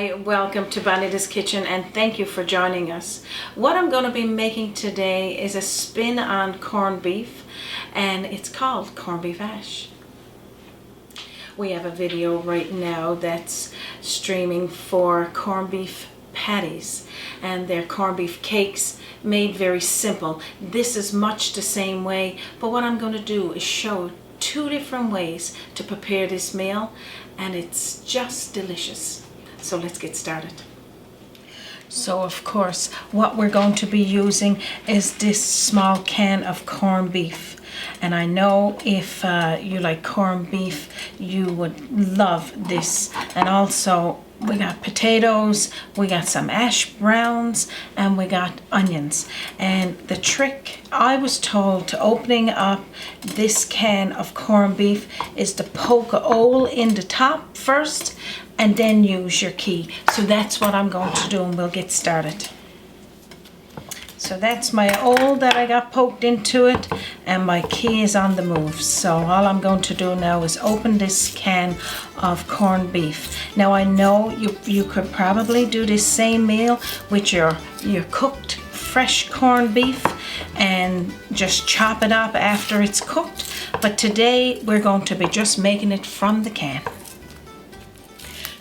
Hi, welcome to Bonita's Kitchen and thank you for joining us. What I'm going to be making today is a spin on corned beef and it's called corned beef hash. We have a video right now that's streaming for corned beef patties and they're corned beef cakes made very simple. This is much the same way, but what I'm going to do is show two different ways to prepare this meal and it's just delicious. So let's get started. So of course what we're going to be using is this small can of corned beef, and I know if you like corned beef you would love this. And also we got potatoes, we got some ash browns, and we got onions. And the trick I was told to opening up this can of corned beef is to poke a hole in the top first and then use your key. So that's what I'm going to do and we'll get started. So that's my hole that I got poked into it and my key is on the move. So all I'm going to do now is open this can of corned beef. Now I know you could probably do this same meal with your cooked fresh corned beef and just chop it up after it's cooked. But today we're going to be just making it from the can.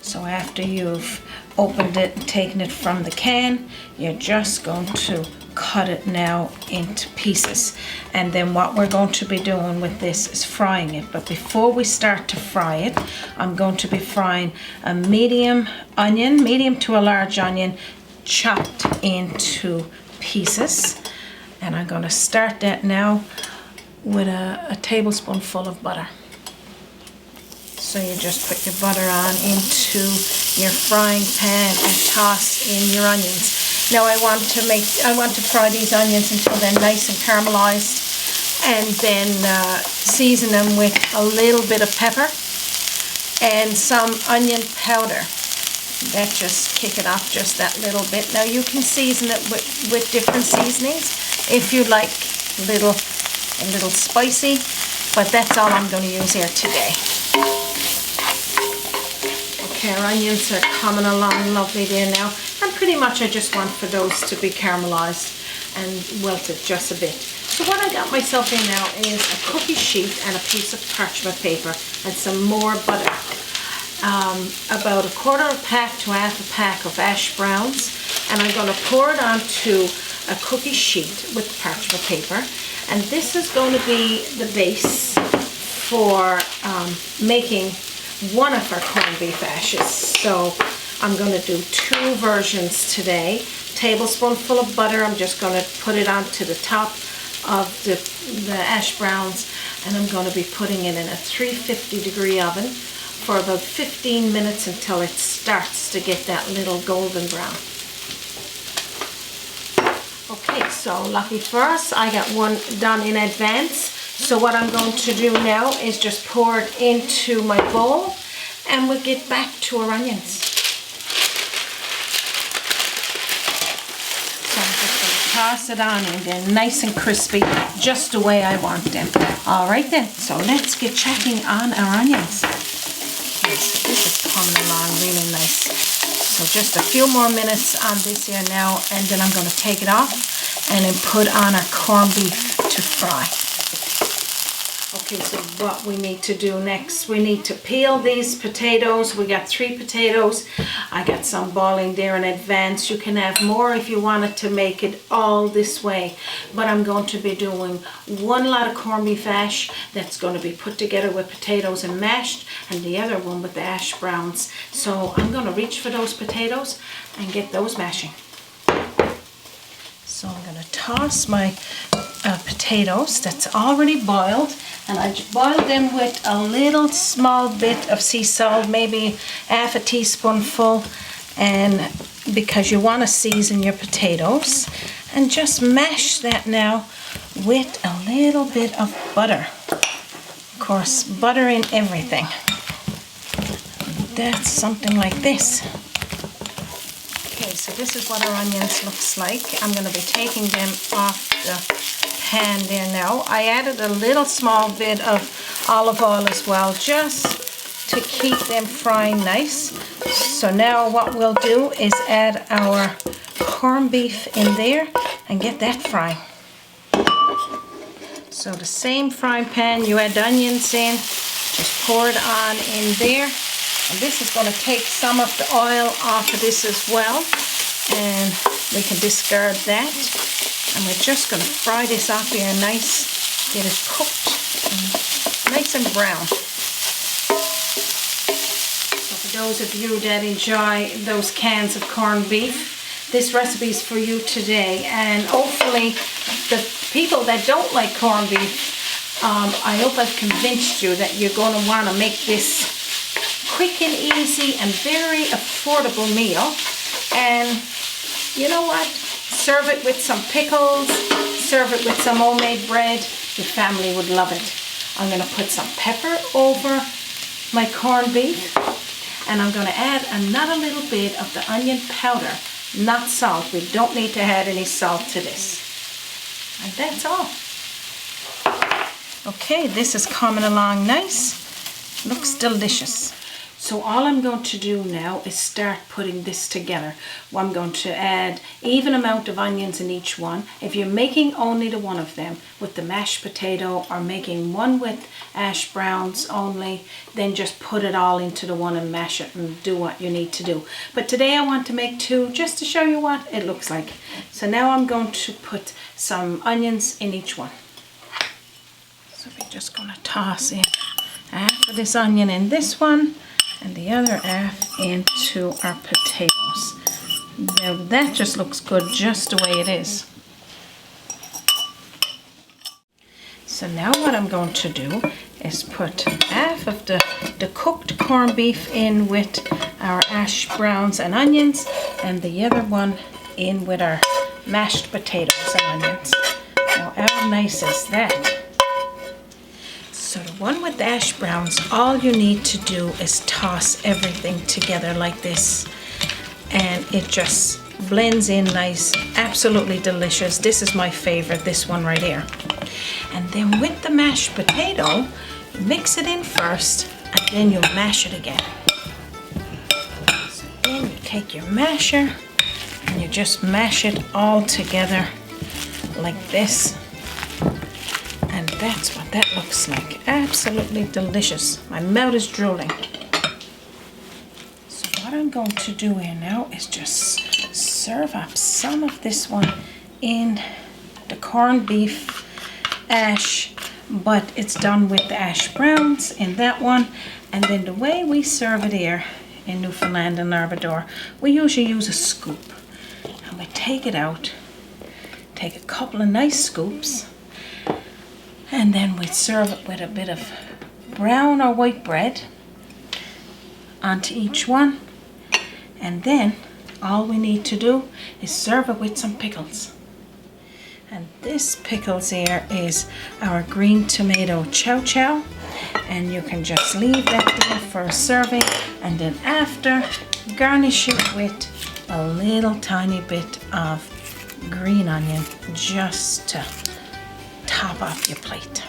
So after you've opened it and taken it from the can, you're just going to cut it now into pieces. And then what we're going to be doing with this is frying it. But before we start to fry it, I'm going to be frying a medium to a large onion, chopped into pieces. And I'm going to start that now with a tablespoonful of butter. So you just put your butter on into your frying pan and toss in your onions. Now I want to fry these onions until they're nice and caramelized, and then season them with a little bit of pepper and some onion powder. That just kick it up just that little bit. Now you can season it with different seasonings if you like a little spicy, but that's all I'm going to use here today. Okay, our onions are coming along lovely there now, and pretty much I just want for those to be caramelized and wilted just a bit. So what I got myself in now is a cookie sheet and a piece of parchment paper and some more butter. About a quarter of a pack to half a pack of ash browns, and I'm going to pour it onto a cookie sheet with the parchment paper, and this is going to be the base for making one of our corned beef hashes. So I'm going to do two versions today. Tablespoonful of butter, I'm just going to put it onto the top of the ash browns, and I'm going to be putting it in a 350-degree oven for about 15 minutes until it starts to get that little golden brown. Okay, so lucky for us, I got one done in advance. So what I'm going to do now is just pour it into my bowl and we'll get back to our onions. So I'm just going to toss it on in there, nice and crispy, just the way I want them. All right then, so let's get checking on our onions. Okay, so this is coming along really nice. So just a few more minutes on this here now, and then I'm going to take it off and then put on our corned beef to fry. Okay, so what we need to do next, we need to peel these potatoes. We got 3 potatoes. I got some boiling there in advance. You can have more if you wanted to make it all this way. But I'm going to be doing one lot of corned beef hash that's going to be put together with potatoes and mashed, and the other one with the ash browns. So I'm going to reach for those potatoes and get those mashing. So I'm going to toss my potatoes that's already boiled, and I boiled them with a little small bit of sea salt, maybe half a teaspoonful, and because you want to season your potatoes, and just mash that now with a little bit of butter. Of course, butter in everything. That's something like this. Okay, so this is what our onions looks like. I'm going to be taking them off the pan there now. I added a little small bit of olive oil as well, just to keep them frying nice. So now what we'll do is add our corned beef in there and get that frying. So the same frying pan you add the onions in, just pour it on in there. And this is going to take some of the oil off of this as well. And we can discard that. And we're just going to fry this up here nice, get it cooked, nice and brown. So for those of you that enjoy those cans of corned beef, this recipe is for you today. And hopefully the people that don't like corned beef, I hope I've convinced you that you're going to want to make this quick and easy and very affordable meal. And you know what? Serve it with some pickles, serve it with some homemade bread. Your family would love it. I'm going to put some pepper over my corned beef, and I'm going to add another little bit of the onion powder, not salt. We don't need to add any salt to this. And that's all. Okay, this is coming along nice. Looks delicious. So all I'm going to do now is start putting this together. Well, I'm going to add even amount of onions in each one. If you're making only the one of them with the mashed potato, or making one with hash browns only, then just put it all into the one and mash it and do what you need to do. But today I want to make two just to show you what it looks like. So now I'm going to put some onions in each one. So we're just going to toss in half of this onion in this one, and the other half into our potatoes. Now that just looks good just the way it is. So now what I'm going to do is put half of the cooked corned beef in with our hash browns and onions, and the other one in with our mashed potatoes and onions. Now how nice is that? So the one with the hash browns, all you need to do is toss everything together like this, and it just blends in nice. Absolutely delicious. This is my favorite, this one right here. And then with the mashed potato, mix it in first, and then you mash it again. So then you take your masher and you just mash it all together like this. And that's what that looks like. Absolutely delicious. My mouth is drooling. So what I'm going to do here now is just serve up some of this one in the corned beef hash, but it's done with the hash browns in that one. And then the way we serve it here in Newfoundland and Labrador, we usually use a scoop. And we take it out, take a couple of nice scoops, and then we'd serve it with a bit of brown or white bread onto each one. And then all we need to do is serve it with some pickles. And this pickles here is our green tomato chow chow. And you can just leave that there for a serving, and then after, garnish it with a little tiny bit of green onion just to top off your plate.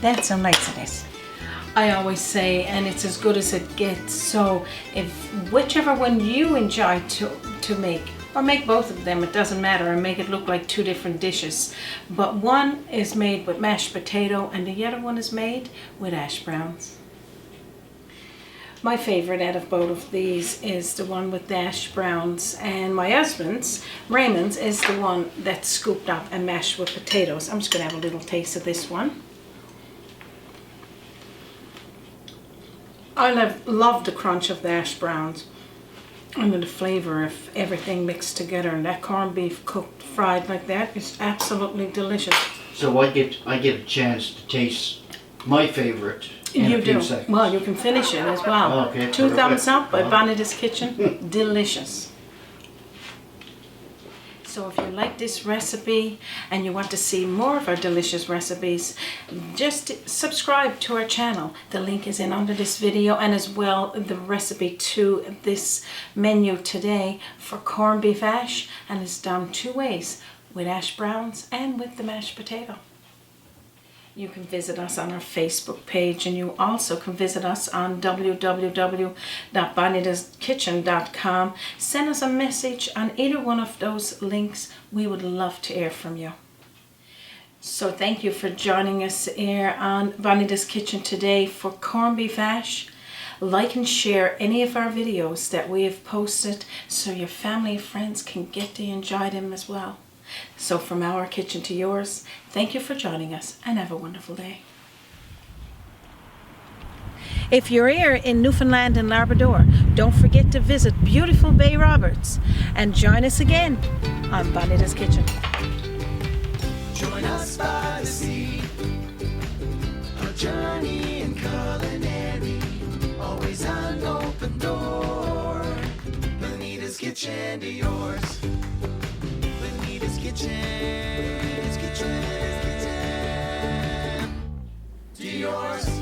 That's how nice it is. I always say, and it's as good as it gets, so if whichever one you enjoy to make, or make both of them, it doesn't matter, and make it look like two different dishes, but one is made with mashed potato and the other one is made with hash browns. My favorite out of both of these is the one with the hash browns, and my husband's, Raymond's, is the one that's scooped up and mashed with potatoes. I'm just going to have a little taste of this one. I love the crunch of the hash browns and the flavor of everything mixed together, and that corned beef cooked, fried like that is absolutely delicious. So I get a chance to taste my favorite. You do. Well, you can finish it as well. Okay, 2 thumbs up by Uh-huh. Bonita's Kitchen. Delicious. So if you like this recipe and you want to see more of our delicious recipes, just subscribe to our channel. The link is in under this video, and as well the recipe to this menu today for corned beef hash, and it's done 2 ways, with hash browns and with the mashed potato. You can visit us on our Facebook page, and you also can visit us on www.bonitaskitchen.com. Send us a message on either one of those links. We would love to hear from you. So thank you for joining us here on Bonita's Kitchen today for corned beef hash. Like and share any of our videos that we have posted so your family and friends can get to enjoy them as well. So from our kitchen to yours, thank you for joining us and have a wonderful day. If you're here in Newfoundland and Labrador, don't forget to visit beautiful Bay Roberts and join us again on Bonita's Kitchen. Join us by the sea, a journey in culinary, always an open door. Bonita's Kitchen to yours. Bonita's Kitchen, to yours.